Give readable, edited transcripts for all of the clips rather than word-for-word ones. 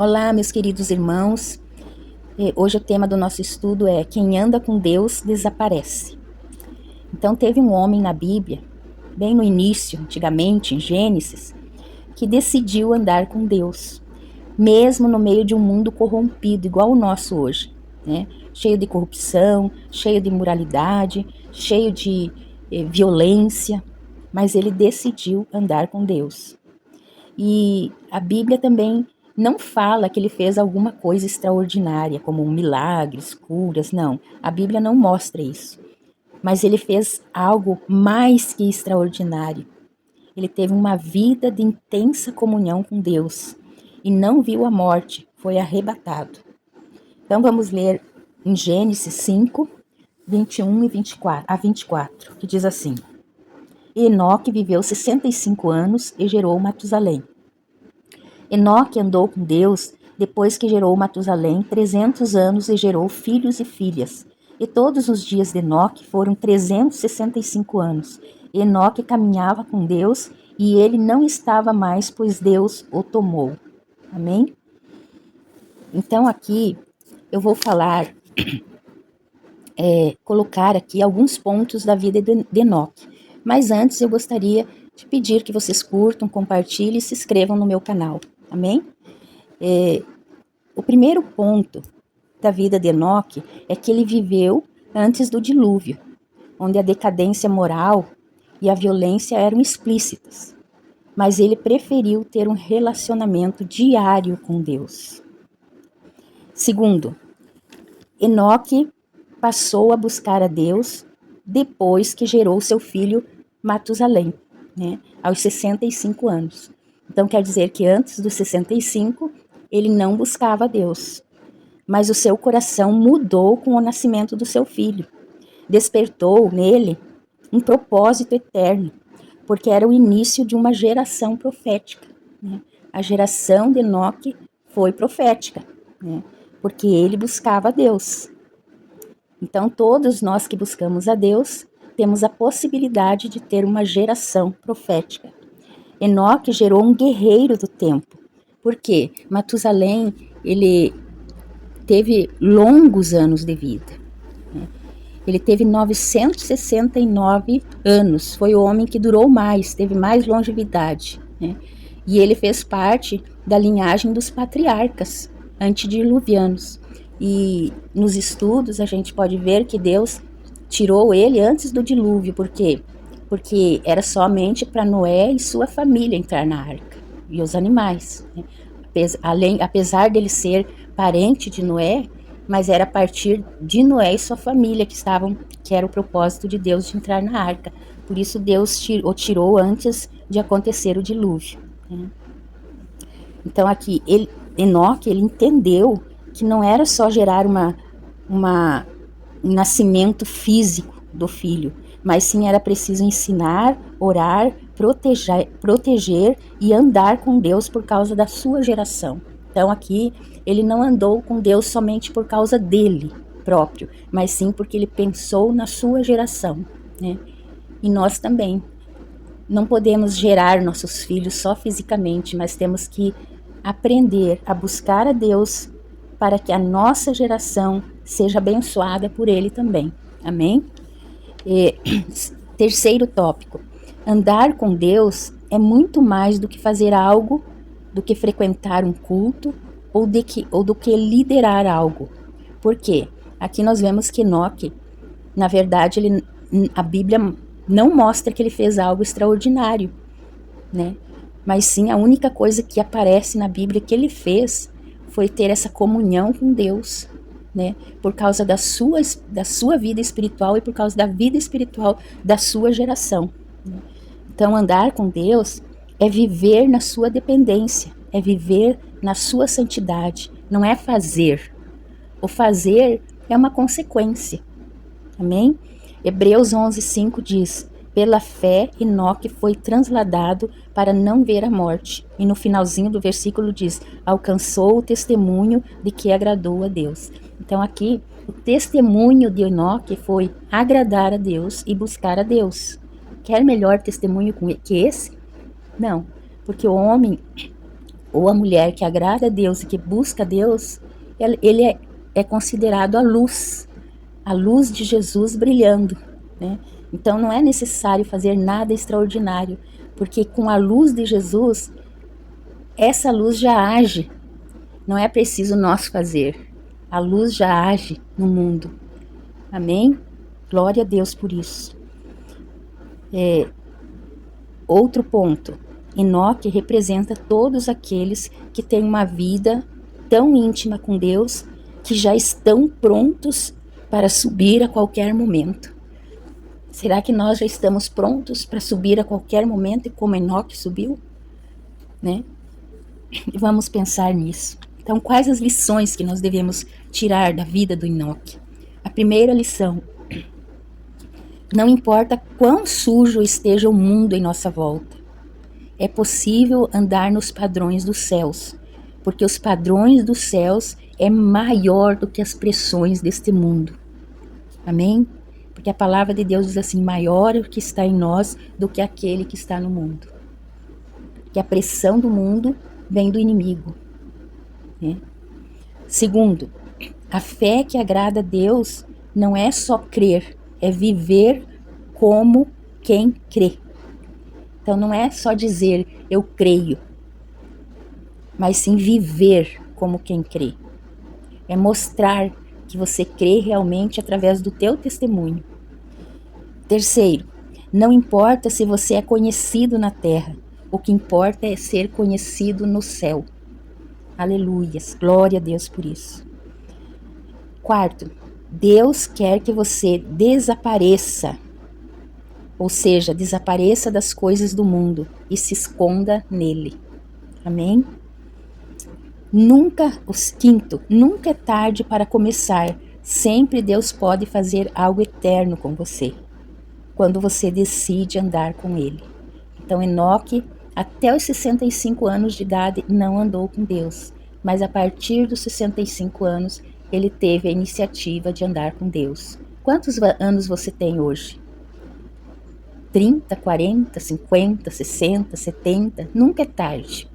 Olá, meus queridos irmãos. Hoje o tema do nosso estudo é Quem anda com Deus desaparece. Então teve um homem na Bíblia, bem no início, antigamente, em Gênesis, que decidiu andar com Deus, mesmo no meio de um mundo corrompido, igual o nosso hoje, né? Cheio de corrupção, cheio de imoralidade, cheio de violência, mas ele decidiu andar com Deus. E a Bíblia também não fala que ele fez alguma coisa extraordinária, como milagres, curas, não. A Bíblia não mostra isso. Mas ele fez algo mais que extraordinário. Ele teve uma vida de intensa comunhão com Deus e não viu a morte, foi arrebatado. Então vamos ler em Gênesis 5, 21 e 24, que diz assim: Enoque viveu 65 anos e gerou Matusalém. Enoque andou com Deus depois que gerou Matusalém 300 anos e gerou filhos e filhas. E todos os dias de Enoque foram 365 anos. Enoque caminhava com Deus e ele não estava mais, pois Deus o tomou. Amém? Então aqui eu vou falar, colocar aqui alguns pontos da vida de Enoque. Mas antes eu gostaria de pedir que vocês curtam, compartilhem e se inscrevam no meu canal. Amém? O primeiro ponto da vida de Enoque é que ele viveu antes do dilúvio, onde a decadência moral e a violência eram explícitas, mas ele preferiu ter um relacionamento diário com Deus. Segundo, Enoque passou a buscar a Deus depois que gerou seu filho Matusalém, né, aos 65 anos. Então quer dizer que antes dos 65, ele não buscava a Deus, mas o seu coração mudou com o nascimento do seu filho. Despertou nele um propósito eterno, porque era o início de uma geração profética, né? A geração de Enoque foi profética, né? Porque ele buscava a Deus. Então todos nós que buscamos a Deus temos a possibilidade de ter uma geração profética. Enoque gerou um guerreiro do tempo. Por quê? Matusalém, ele teve longos anos de vida. Ele teve 969 anos. Foi o homem que durou mais, teve mais longevidade, né? E ele fez parte da linhagem dos patriarcas antediluvianos. E nos estudos a gente pode ver que Deus tirou ele antes do dilúvio. Por quê? Porque era somente para Noé e sua família entrar na arca, e os animais, né? Apesar dele ser parente de Noé, mas era a partir de Noé e sua família que era o propósito de Deus de entrar na arca. Por isso Deus o tirou antes de acontecer o dilúvio, né? Então aqui, Enoque, ele entendeu que não era só gerar um nascimento físico do filho, mas sim era preciso ensinar, orar, proteger e andar com Deus por causa da sua geração. Então aqui ele não andou com Deus somente por causa dele próprio, mas sim porque ele pensou na sua geração, né? E nós também não podemos gerar nossos filhos só fisicamente, mas temos que aprender a buscar a Deus para que a nossa geração seja abençoada por ele também. Amém? Terceiro tópico. Andar com Deus é muito mais do que fazer algo, do que frequentar um culto ou do que liderar algo. Por quê? Aqui nós vemos que Enoque, na verdade, a Bíblia não mostra que ele fez algo extraordinário, né? Mas sim, a única coisa que aparece na Bíblia que ele fez foi ter essa comunhão com Deus, né? Por causa da sua vida espiritual e por causa da vida espiritual da sua geração. Então, andar com Deus é viver na sua dependência, é viver na sua santidade, não é fazer. O fazer é uma consequência. Amém? Hebreus 11:5 diz: pela fé, Enoque foi transladado para não ver a morte. E no finalzinho do versículo diz: alcançou o testemunho de que agradou a Deus. Então aqui, o testemunho de Enoque foi agradar a Deus e buscar a Deus. Quer melhor testemunho que esse? Não, porque o homem ou a mulher que agrada a Deus e que busca a Deus, ele é considerado a luz de Jesus brilhando, né? Então não é necessário fazer nada extraordinário, porque com a luz de Jesus, essa luz já age. Não é preciso nós fazer. A luz já age no mundo. Amém? Glória a Deus por isso. Outro ponto. Enoque representa todos aqueles que têm uma vida tão íntima com Deus que já estão prontos para subir a qualquer momento. Será que nós já estamos prontos para subir a qualquer momento, como Enoque subiu? Né? E vamos pensar nisso. Então, quais as lições que nós devemos tirar da vida do Enoque? A primeira lição: não importa quão sujo esteja o mundo em nossa volta, é possível andar nos padrões dos céus, porque os padrões dos céus é maior do que as pressões deste mundo. Amém? Porque a palavra de Deus diz assim: maior é o que está em nós do que aquele que está no mundo. Que a pressão do mundo vem do inimigo. Né? Segundo, a fé que agrada a Deus não é só crer, é viver como quem crê. Então não é só dizer eu creio, mas sim viver como quem crê. É mostrar que você crê realmente através do teu testemunho. Terceiro, não importa se você é conhecido na terra, o que importa é ser conhecido no céu. Aleluias, glória a Deus por isso. Quarto, Deus quer que você desapareça, ou seja, desapareça das coisas do mundo e se esconda nele. Amém? Quinto, nunca é tarde para começar. Sempre Deus pode fazer algo eterno com você, quando você decide andar com ele. Então, Enoque, até os 65 anos de idade, não andou com Deus, mas a partir dos 65 anos, ele teve a iniciativa de andar com Deus. Quantos anos você tem hoje? 30, 40, 50, 60, 70? Nunca é tarde.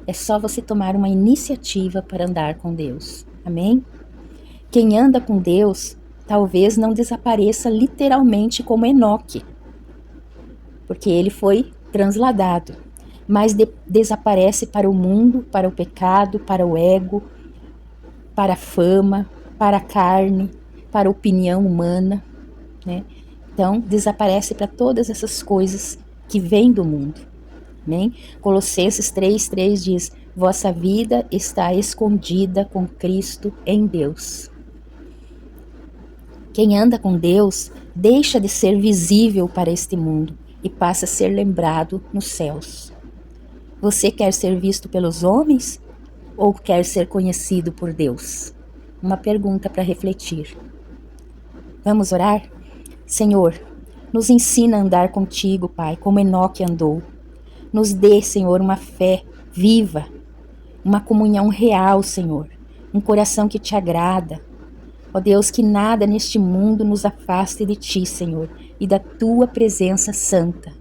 É só você tomar uma iniciativa para andar com Deus. Amém? Quem anda com Deus talvez não desapareça literalmente como Enoque, porque ele foi transladado, mas desaparece para o mundo, para o pecado, para o ego, para a fama, para a carne, para a opinião humana, né? Então, desaparece para todas essas coisas que vêm do mundo. Amém? Colossenses 3:3 diz: vossa vida está escondida com Cristo em Deus. Quem anda com Deus deixa de ser visível para este mundo e passa a ser lembrado nos céus. Você quer ser visto pelos homens ou quer ser conhecido por Deus? Uma pergunta para refletir. Vamos orar? Senhor, nos ensina a andar contigo, Pai, como Enoque andou. Nos dê, Senhor, uma fé viva, uma comunhão real, Senhor, um coração que te agrada. Ó Deus, que nada neste mundo nos afaste de ti, Senhor, e da tua presença santa.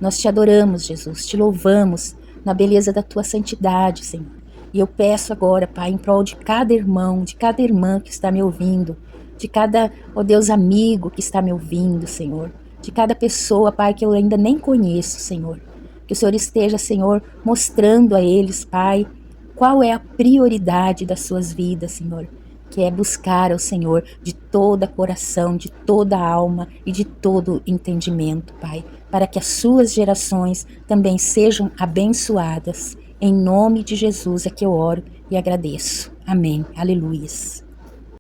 Nós te adoramos, Jesus, te louvamos na beleza da tua santidade, Senhor. E eu peço agora, Pai, em prol de cada irmão, de cada irmã que está me ouvindo, de cada, ó Deus, amigo que está me ouvindo, Senhor, de cada pessoa, Pai, que eu ainda nem conheço, Senhor. Que o Senhor esteja, Senhor, mostrando a eles, Pai, qual é a prioridade das suas vidas, Senhor. Que é buscar ao Senhor de todo coração, de toda alma e de todo entendimento, Pai, para que as suas gerações também sejam abençoadas. Em nome de Jesus é que eu oro e agradeço. Amém. Aleluias.